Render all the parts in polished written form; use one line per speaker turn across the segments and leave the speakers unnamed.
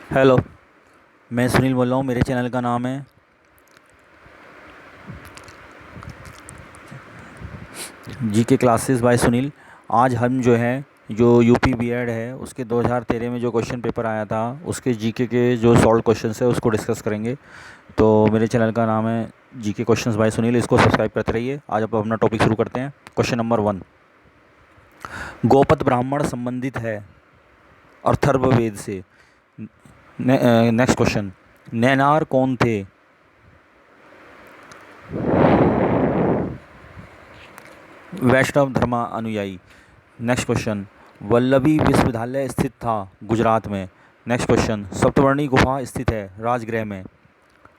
Hello. मैं सुनील बोल रहा हूँ। मेरे चैनल का नाम है जीके क्लासेस बाय सुनील। आज हम जो है जो यूपी बीएड है उसके 2013 में जो क्वेश्चन पेपर आया था उसके जीके के जो सॉल्व क्वेश्चंस है उसको डिस्कस करेंगे। तो मेरे चैनल का नाम है जीके क्वेश्चंस बाय सुनील, इसको सब्सक्राइब करते रहिए। आज आप अपना टॉपिक शुरू करते हैं। क्वेश्चन नंबर 1, गोपद ब्राह्मण संबंधित है अथर्ववेद से। नेक्स्ट क्वेश्चन, नैनार कौन थे? वैष्णव धर्म अनुयायी। नेक्स्ट क्वेश्चन, वल्लभी विश्वविद्यालय स्थित था गुजरात में। नेक्स्ट क्वेश्चन, सप्तवर्णी गुफा स्थित है राजगृह में।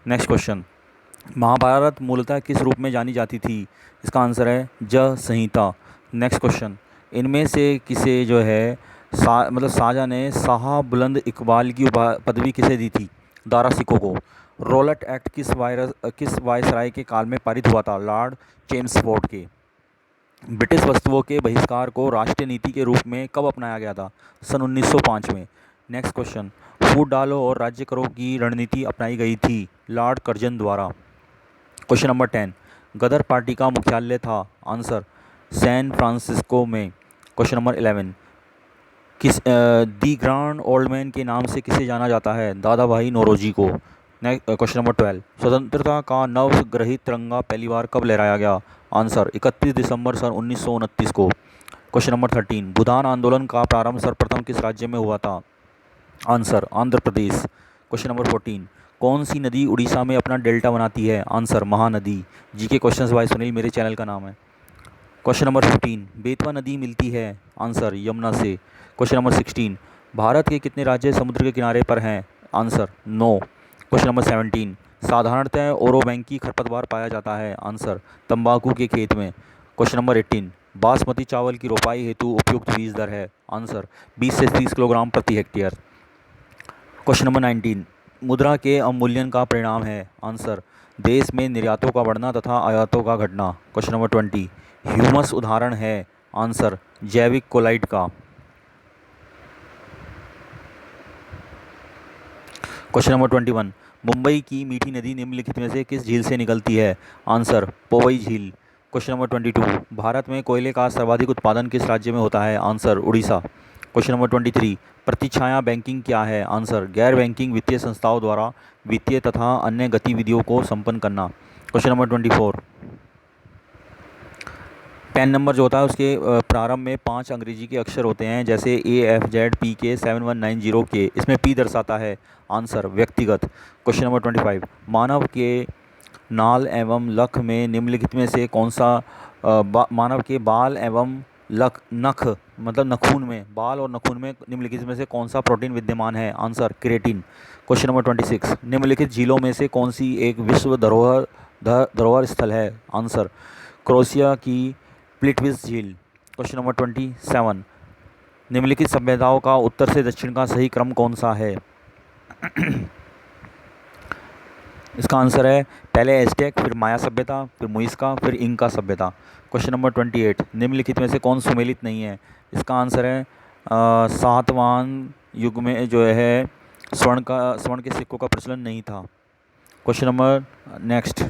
नेक्स्ट क्वेश्चन, महाभारत मूलतः किस रूप में जानी जाती थी? इसका आंसर है ज संहिता। नेक्स्ट क्वेश्चन, इनमें से किसे जो है शाहजहाँ ने शाह बुलंद इकबाल की पदवी किसे दी थी? दारा सिकों को। रोलट एक्ट किस वायसराय के काल में पारित हुआ था? लॉर्ड चेम्सफोर्ड के। ब्रिटिश वस्तुओं के बहिष्कार को राष्ट्रीय नीति के रूप में कब अपनाया गया था? सन 1905 में। नेक्स्ट क्वेश्चन, फूट डालो और राज्य करो की रणनीति अपनाई गई थी लॉर्ड कर्जन द्वारा। क्वेश्चन नंबर 10, गदर पार्टी का मुख्यालय था? आंसर सैन फ्रांसिस्को में। क्वेश्चन नंबर 11, दी ग्रांड ओल्ड मैन के नाम से किसे जाना जाता है? दादा भाई नौरोजी को। क्वेश्चन नंबर 12, स्वतंत्रता का नव ग्रहित तिरंगा पहली बार कब लहराया गया? आंसर 31 दिसंबर सन 1929 को। क्वेश्चन नंबर 13, भूदान आंदोलन का प्रारंभ सर्वप्रथम किस राज्य में हुआ था? Answer Andhra Pradesh. Question number 14, कौन सी नदी उड़ीसा में अपना डेल्टा बनाती है? Answer Mahanadi. GK questions bye Sunil, मेरे चैनल का नाम है। क्वेश्चन नंबर 15, बेतवा नदी मिलती है? आंसर यमुना से। क्वेश्चन नंबर 16, भारत के कितने राज्य समुद्र के किनारे पर हैं? आंसर 9। क्वेश्चन नंबर 17, साधारणतः ओरोबैंकी खरपतवार पाया जाता है? आंसर तंबाकू के खेत में। क्वेश्चन नंबर 18, बासमती चावल की रोपाई हेतु उपयुक्त बीज दर है? आंसर 20 से 30 किलोग्राम प्रति हेक्टेयर। क्वेश्चन नंबर 19, मुद्रा के अवमूल्यन का परिणाम है? आंसर देश में निर्यातों का बढ़ना तथा आयातों का घटना। क्वेश्चन नंबर 20, ह्यूमस उदाहरण है? आंसर जैविक कोलाइट का। क्वेश्चन नंबर 21, मुंबई की मीठी नदी निम्नलिखित में से किस झील से निकलती है? आंसर पोवई झील। क्वेश्चन नंबर 22, भारत में कोयले का सर्वाधिक उत्पादन किस राज्य में होता है? आंसर उड़ीसा। क्वेश्चन नंबर 23, प्रतिछाया बैंकिंग क्या है? आंसर गैर बैंकिंग वित्तीय संस्थाओं द्वारा वित्तीय तथा अन्य गतिविधियों को संपन्न करना। क्वेश्चन नंबर 24, पैन नंबर जो होता है उसके प्रारंभ में 5 अंग्रेजी के अक्षर होते हैं, जैसे AFZPK 7190 के। इसमें P दर्शाता है आंसर व्यक्तिगत। क्वेश्चन नंबर 25, मानव के नाल एवं लख में निम्नलिखित में से कौन सा मानव के बाल एवं लख नख मतलब नखून में, बाल और नखून में निम्नलिखित में से कौन सा प्रोटीन विद्यमान है? Answer keratin. क्वेश्चन नंबर 26, निम्नलिखित झीलों में से कौन सी एक विश्व धरोहर स्थल है? आंसर क्रोएशिया की प्लिट्विस झील। क्वेश्चन नंबर 27, निम्नलिखित सभ्यताओं का उत्तर से दक्षिण का सही क्रम कौन सा है? इसका आंसर है पहले एज़टेक, फिर माया सभ्यता, फिर मुइस्का, फिर इंका सभ्यता। क्वेश्चन नंबर 28, निम्नलिखित में से कौन सुमेलित नहीं है? इसका आंसर है सातवाहन युग में जो है स्वर्ण के सिक्कों का प्रचलन नहीं था। Question number next,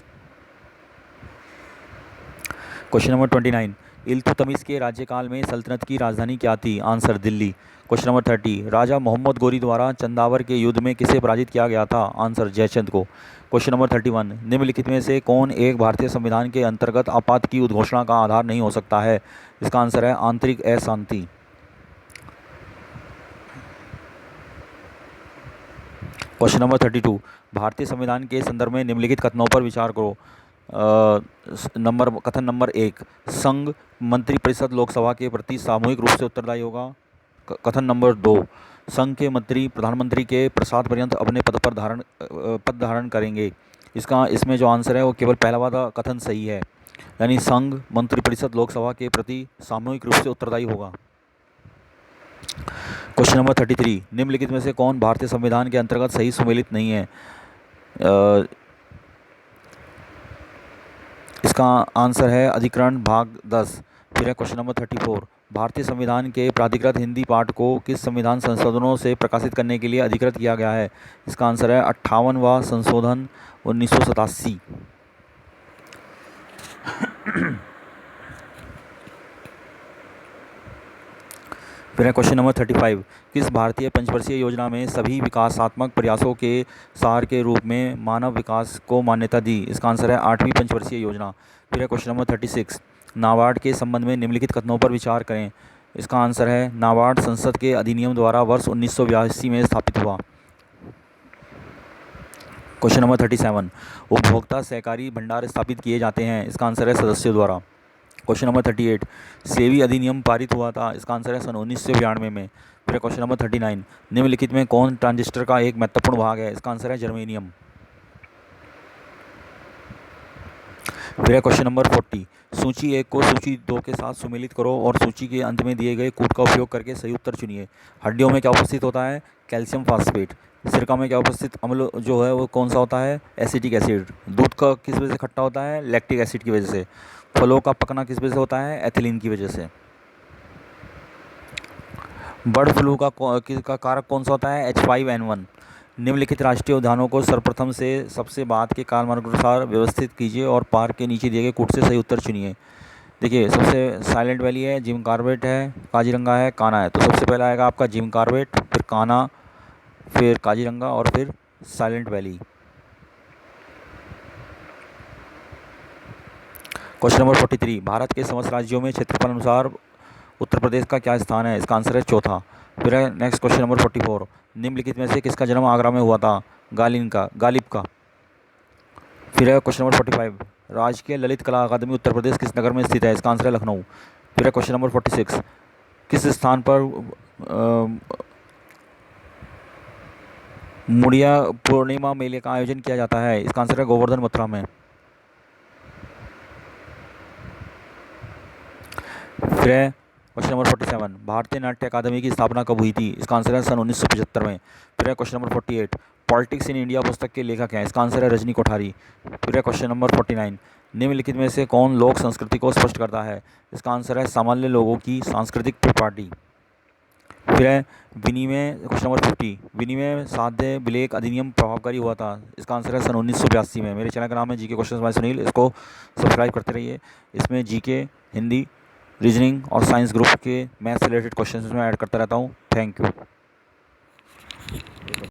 question number 29, Iltutmish के राज्यकाल में सल्तनत की राजधानी क्या थी? आंसर दिल्ली। क्वेश्चन नंबर 30, राजा मोहम्मद गोरी द्वारा चंदावर के युद्ध में किसे पराजित किया गया था? आंसर जयचंद को। क्वेश्चन नंबर 31, निम्नलिखित में से कौन एक भारतीय संविधान के अंतर्गत आपात की उद्घोषणा का आधार नहीं हो सकता है? इसका आंसर है आंतरिक अशांति। क्वेश्चन नंबर 32, भारतीय संविधान के संदर्भ में निम्नलिखित कथनों पर विचार करो। कथन नंबर 1, संघ मंत्रिपरिषद लोकसभा के प्रति सामूहिक रूप से उत्तरदायी होगा। कथन नंबर 2, संघ के मंत्री प्रधानमंत्री के प्रसाद पर्यंत अपने पद धारण करेंगे। इसमें जो आंसर है वो केवल पहला वाला कथन सही है, यानी संघ मंत्रिपरिषद लोकसभा के प्रति सामूहिक रूप से उत्तरदायी होगा। क्वेश्चन नंबर 33, निम्नलिखित में से कौन भारतीय संविधान के अंतर्गत सही सुमेलित नहीं है? इसका आंसर है अधिकरण भाग 10। फिर है क्वेश्चन नंबर 34, भारतीय संविधान के प्राधिकृत हिंदी पाठ को किस संविधान संशोधनों से प्रकाशित करने के लिए अधिकृत किया गया है? इसका आंसर है 58वां संशोधन 1987। फिर है क्वेश्चन नंबर 35। किस भारतीय पंचवर्षीय योजना में सभी विकासात्मक प्रयासों के सार के रूप में मानव विकास को मान्यता दी? इसका आंसर है 8वीं पंचवर्षीय योजना। फिर है क्वेश्चन नंबर 36। नाबार्ड के संबंध में निम्नलिखित कथनों पर विचार करें। इसका आंसर है नाबार्ड संसद के अधिनियम द्वारा वर्ष 1982 में स्थापित हुआ। Question number 37। उपभोक्ता सहकारी भंडार स्थापित किए जाते हैं? इसका आंसर है सदस्यों द्वारा। Question number 38। सेवी अधिनियम पारित हुआ था? इसका आंसर है सन 1992 में। फिर क्वेश्चन नंबर 39। निम्नलिखित में कौन ट्रांजिस्टर का एक महत्वपूर्ण भाग है? इसका आंसर है जर्मेनियम। फिर क्वेश्चन नंबर 40। सूची 1 को सूची 2 के साथ सुमेलित करो और सूची के अंत में दिए गए कूट का उपयोग करके सही उत्तर चुनिए। हड्डियों में क्या उपस्थित होता है? Calcium phosphate. सिरका में क्या उपस्थित अम्ल जो है वो कौन सा होता है? Acetic acid. दूध का किस वजह से खट्टा होता है? लैक्टिक एसिड की वजह से। फलों का पकना किस वजह से होता है? एथिलीन की वजह से। बर्ड फ्लू का कारक कौन सा होता है? H5N1। निम्नलिखित राष्ट्रीय उद्यानों को सर्वप्रथम से सबसे बाद के कालमार्गानुसार व्यवस्थित कीजिए और पार्क के नीचे दिए गए कूट से सही उत्तर चुनिए। देखिए, सबसे साइलेंट वैली है, जिम कॉर्बेट है, काजीरंगा है, कान्हा है। तो सबसे पहला आएगा आपका जिम कॉर्बेट, फिर कान्हा, फिर काजीरंगा और फिर silent valley. Question number 43। Bharat के समस्त राज्यों में क्षेत्रफल अनुसार उत्तर प्रदेश का क्या स्थान है? इसका आंसर है चौथा। फिर है नेक्स्ट क्वेश्चन नंबर 44। निम्नलिखित में से किसका जन्म आगरा में हुआ था? गालिब का। फिर है क्वेश्चन नंबर 45। राजकीय ललित कला अकादमी उत्तर प्रदेश किस नगर में स्थित है? इसका आंसर है लखनऊ। फिर है क्वेश्चन नंबर 46। किस स्थान पर मुड़िया पूर्णिमा मेले का आयोजन किया जाता है? इसका आंसर है गोवर्धन मथुरा में। फिर है क्वेश्चन नंबर 47। भारतीय नाट्य अकादमी की स्थापना कब हुई थी? इसका आंसर है सन 1975 में। फिर है question number 48। Politics in India पुस्तक के लेखक हैं? इसका आंसर है रजनी कोठारी। फिर है क्वेश्चन नंबर 49। निम्नलिखित में से कौन लोक संस्कृति को स्पष्ट करता है? इसका आंसर है सामान्य लोगों की सांस्कृतिक प्रॉपर्टी। फिर है विनिमय, क्वेश्चन नंबर 50। विनिमय साध्य विलेख अधिनियम प्रभावकारी हुआ था? इसका आंसर है सन 1982 में। मेरे चैनल का नाम है जीके क्वेश्चन बाय सुनील, इसको सब्सक्राइब करते रहिए। इसमें जीके, हिंदी, रीजनिंग और साइंस ग्रुप के मैथ्स रिलेटेड क्वेश्चंस में ऐड करता रहता हूँ। Thank you.